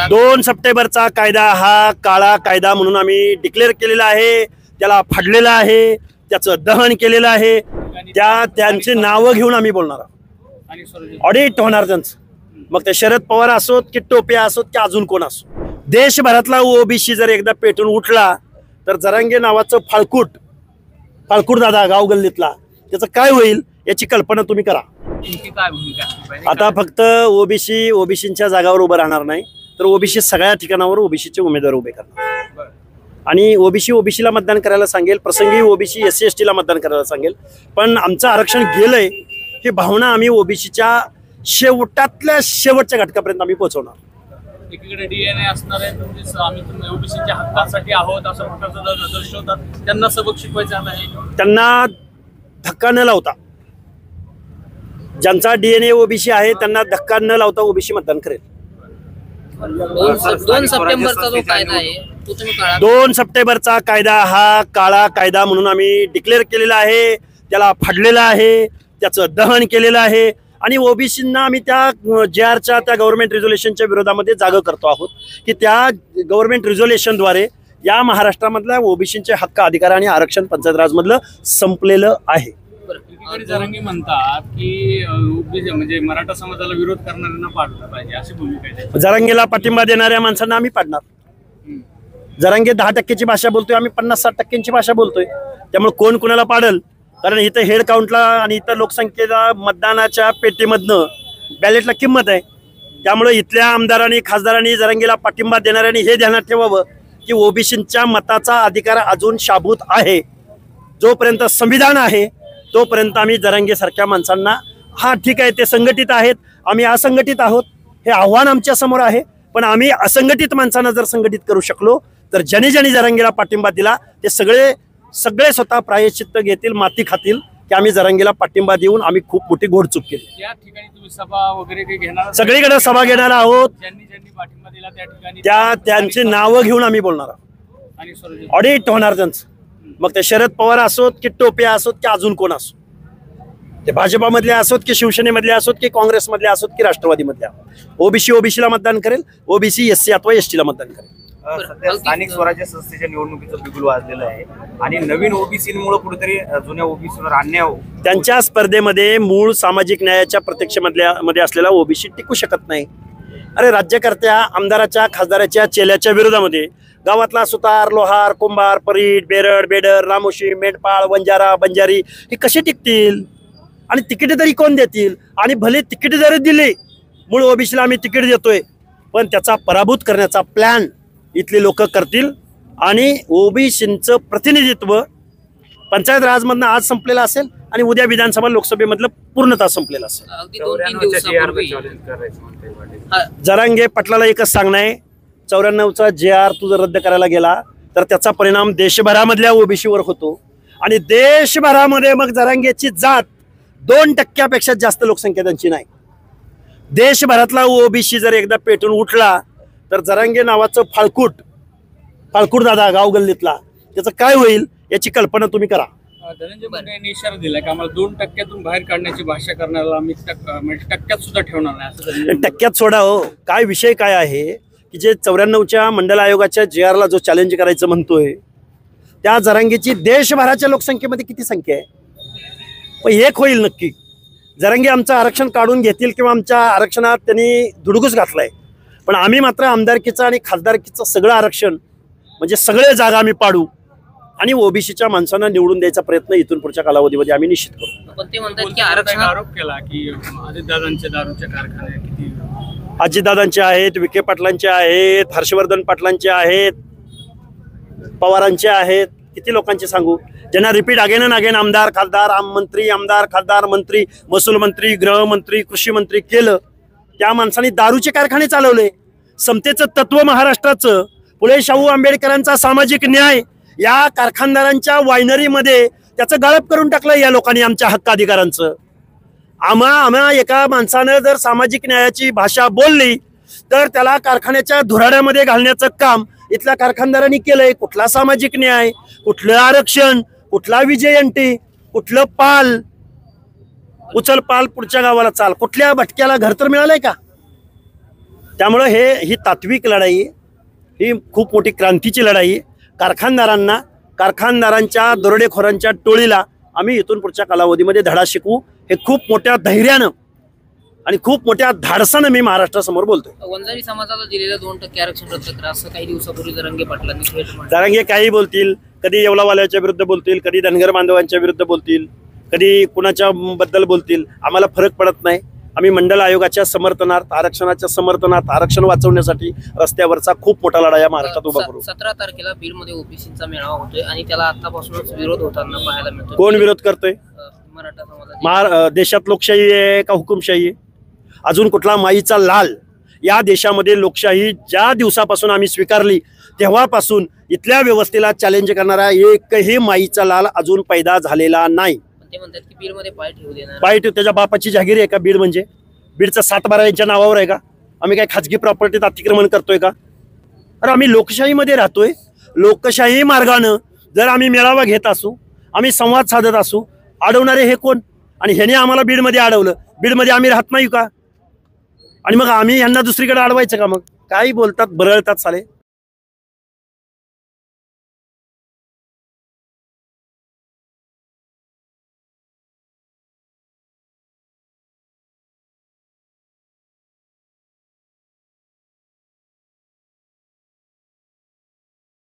2 सप्टेंबरचा कायदा हा काळा कायदा म्हणून आम्ही डिक्लेअर केलेला आहे, त्याला फाडलेला आहे, त्याचं दहन केलेलं आहे, त्यांची नावं घेऊन आम्ही बोलणार आहोत। ऑडिट होणार त्यांचं, मग ते शरद पवार असोत की टोपे असोत की अजून कोण असो, देशभरातला ओबीसी जर एकदा पेटून उठला तर जरांगे नावाचं फाळकूट दादा गाव गल्लीतला त्याचं काय होईल याची कल्पना तुम्ही करा। आता फक्त ओबीसीच्या जागावर उभं राहणार नाही तर ओबीसी सगळ्या ठिकाणावर ओबीसीचे उमेदवार उभे करणार आणि ओबीसीला मतदान करायला सांगेल, प्रसंगी ओबीसी SC ST ला मतदान करायला सांगेल। पण आमचं आरक्षण गेलंय ही भावना आम्ही ओबीसीच्या शेवटातल्या शेवटच्या घटकापर्यंत आम्ही पोहोचवणार। एकीकडे DNA असणार आहे, म्हणजे आम्ही ओबीसीच्या हक्कासाठी आहोत असं प्रकारचं दर्शवतात, त्यांना सबक शिकवायचं आहे, त्यांना धक्का न लावता, ज्यांचा DNA ओबीसी आहे त्यांना धक्का न लावता ओबीसी मतदान करेल। 2 सप्टेंबरचा जो कायदा आहे तो तुम्ही 2 सप्टेंबरचा कायदा हा काळा कायदा म्हणून आम्ही डिक्लेअर केलेला आहे, त्याला फाडलेला आहे, त्याचं दहन केलेलं आहे आणि ओबीसींना आम्ही त्या JRच्या त्या गव्हर्नमेंट रिझोल्युशनच्या विरोधामध्ये जागा करतो आहोत की त्या गव्हर्नमेंट रिझोल्युशनद्वारे या महाराष्ट्रामधल्या ओबीसींचे हक्क, अधिकार आणि आरक्षण पंचायत राजमधलं संपलेलं आहे। एकीकडे जरांगे म्हणतात की ओबीसी म्हणजे मराठा समाजाला विरोध करणाऱ्यांना पाडलं पाहिजे अशी भूमिका आहे। जरांगेला पाठिंबा देणाऱ्या माणसांना आम्ही पाडणार। जरांगे 10% भाषा बोलतोय, आम्ही 50-60% भाषा बोलतोय, त्यामुळे कोण कुणाला पाडल, कारण इथं हेड काउंटला आणि इथं लोकसंख्येला मतदानाच्या पेटीमधनं बॅलेटला किंमत आहे। त्यामुळे इथल्या आमदारांनी खासदारांनी जरांगेला पाठिंबा देणाऱ्यांनी हे ध्यानात ठेवावं की ओबीसींच्या मताचा अधिकार अजून शाबूत आहे, जोपर्यंत संविधान आहे तोपर्यंत आम्ही जरांगे सारख्या माणसांना, हा ठीक आहे ते संघटित आहेत, आम्ही असंघटित आहोत, हे आव्हान आमच्या समोर आहे, पण आम्ही असंघटित माणसांना जर संघटित करू शकलो तर ज्यांनी जरांगेला पाठिंबा दिला ते सगळे स्वतः प्रायश्चित्त घेतील, माती खातील की आम्ही जरांगेला पाठिंबा देऊन आम्ही खूप मोठी घोडचूक केली। या ठिकाणी तुम्ही सभा वगैरे काही घेणार? सगळीकडे सभा घेणार आहोत, ज्यांनी पाठिंबा दिला त्या ठिकाणी त्यांची नावं घेऊन आम्ही बोलणार आहोत। ऑडिट होणार त्यांचं, मग ते शरद पवार असोत की टोपे असोत की अजून कोण असो, ते भाजपामधले असोत की शिवसेनेमधले असोत की काँग्रेसमधले असोत की राष्ट्रवादीमधले, ओबीसीला मतदान करेल, ओबीसी SC अथवा ST ला मतदान करेल। स्थानिक स्वराज्य संस्थेच्या निवडणुकीचं बिगुल वाजलेलं आहे आणि नवीन ओबीसीमुळे कुठेतरी जुन्या ओबीसीवर अन्याय, त्यांच्या स्पर्धेमध्ये मूळ सामाजिक न्यायाच्या प्रत्यक्षमध्ये असलेला ओबीसी टिकू शकत नाही। अरे राज्यकर्त्या, आमदाराच्या, खासदाराच्या चेल्याच्या विरोधामध्ये गावातला सुतार, लोहार, कुंभार, परीट, बेरड, बेडर, रामोशी, मेंढपाळ, वंजारा, बंजारी हे कसे टिकतील आणि तिकीट तरी कोण देतील? आणि भले तिकीट जरी दिले, मूळ ओबीसीला आम्ही तिकीट देतोय, पण त्याचा पराभूत करण्याचा प्लॅन इथले लोक करतील आणि ओबीसींचं प्रतिनिधित्व पंचायत राजमधनं आज संपलेलं असेल आणि उद्या विधानसभा लोकसभेमधलं पूर्णतः संपलेलं असेल। जरांगे पाटलाला एकच सांगणं आहे, 94चा JR तू जर रद्द करायला गेला तर त्याचा परिणाम देशभरामधल्या ओबीसीवर होतो आणि देशभरामध्ये मग जरांगेची जात 2% जास्त लोकसंख्या त्यांची नाही। देशभरातला ओबीसी जर एकदा पेटून उठला तर जरांगे नावाचं फाळकूट दादा गाव गल्लीतला त्याचं काय होईल याची कल्पना तुम्ही करा। धनंजय मुंडे यांनी इशारा दिलाय की आम्हाला 2%तून बाहेर काढण्याची भाषा करण्याला आम्ही टक्क्यात सुद्धा ठेवणार नाही असं। टक्क्यात सोडा हो, काय विषय काय आहे की जे 94च्या मंडल आयोगाच्या JRला जो चॅलेंज करायचं म्हणतोय त्या जरांगेची देशभराच्या लोकसंख्येमध्ये किती संख्या आहे? पण एक होईल नक्की, जरांगे आमचं आरक्षण काढून घेतील किंवा आमच्या आरक्षणात त्यांनी धुडगूस घातलाय, पण आम्ही मात्र आमदारकीचं आणि खासदारकीचं सगळं आरक्षण म्हणजे सगळे जागा आम्ही पाडू आणि ओबीसीच्या माणसांना निवडून द्यायचा प्रयत्न इथून पुढच्या कालावधीमध्ये आम्ही निश्चित करू। पण ते म्हणतात की आरक्षण आरोप केला की अजितदादांचे दारूचे कारखाने किती, अजितदादांचे आहेत, विखे पाटलांचे आहेत, हर्षवर्धन पाटलांचे आहेत, पवारांचे आहेत, किती लोकांचे सांगू, ज्यांना रिपीट अगेन अँड अगेन आमदार खासदार मंत्री, आमदार खासदार मंत्री, महसूल मंत्री, गृहमंत्री, कृषी मंत्री केलं, त्या माणसांनी दारूचे कारखाने चालवले। समतेचं तत्व महाराष्ट्राचं, पुढे शाहू आंबेडकरांचा सामाजिक न्याय या कारखानदारांच्या वायनरीमध्ये त्याचं गाळप करून टाकलं या लोकांनी आमच्या हक्क अधिकारांचं। आम्हा एका माणसानं जर सामाजिक न्यायाची भाषा बोलली तर त्याला कारखान्याच्या धुराड्यामध्ये घालण्याचं काम इथल्या कारखानदारांनी केलंय। कुठला सामाजिक न्याय, कुठलं आरक्षण, कुठला विजयंती, कुठलं पाल, उचल पाल पुढच्या गावाला चाल, कुठल्या भटक्याला घर तर मिळालंय का? त्यामुळं ही तात्विक लढाई आहे, ही खूप मोठी क्रांतीची लढाई आहे. कारखानदारांच्या दरोडेखोरांच्या टोळीला आम्ही इथून पुढच्या कालावधीमध्ये धडा शिकवू. हे खूप मोठ्या धैर्यानं आणि खूप मोठ्या धाडसानं मी महाराष्ट्रासमोर बोलतोय. वंजारी समाजाला दिलेलं 2% आरक्षण रद्द करा असं काही दिवसापूर्वी जरांगे पाटलांनी थेट म्हटलं. जरांगे काही बोलतील, कधी येवलावाल्याच्या विरुद्ध बोलतील, कधी धनगर बांधवांच्या विरुद्ध बोलतील, कधी कुणाच्या बद्दल बोलतील. आम्हाला फरक पडत नाही. आम्ही मंडल आयोगाच्या समर्थनार्थ, आरक्षणाच्या समर्थनार्थ, आरक्षण वाचवण्यासाठी रस्त्यावरचा खूप मोठा लढा या महाराष्ट्रात उभा करू. 17 तारखेला बीडमध्ये ओबीसीचा मेळावा होतोय आणि त्याला आतापासूनच विरोध होताना पाहायला मिळतो. कोण विरोध करतोय? मराठा समाजाचे. देशात लोकशाही आहे का हुकुमशाही आहे? अजून कुठला माईचा लाल? या देशामध्ये लोकशाही ज्या दिवसापासून आम्ही स्वीकारली तेव्हापासून इथल्या व्यवस्थेला चॅलेंज करणारा एकही माईचा लाल अजून पैदा झालेला नाही. ते म्हणतात की बीडमध्ये पाय ठेवू देणार. पाय ठेव, त्याच्या बापाची जागीर आहे का बीड? म्हणजे बीडचा 7-12 यांच्या नावावर आहे का? आम्ही काय खाजगी प्रॉपर्टीत अतिक्रमण करतोय का? अरे आम्ही लोकशाहीमध्ये राहतोय. लोकशाही मार्गानं जर आम्ही मेळावा घेत असू, आम्ही संवाद साधत असू, अडवणारे हे कोण? आणि ह्याने आम्हाला बीडमध्ये अडवलं. बीडमध्ये आम्ही राहत नाही का? आणि मग आम्ही यांना दुसरीकडे अडवायचं का? मग काही बोलतात, बरळतात साले.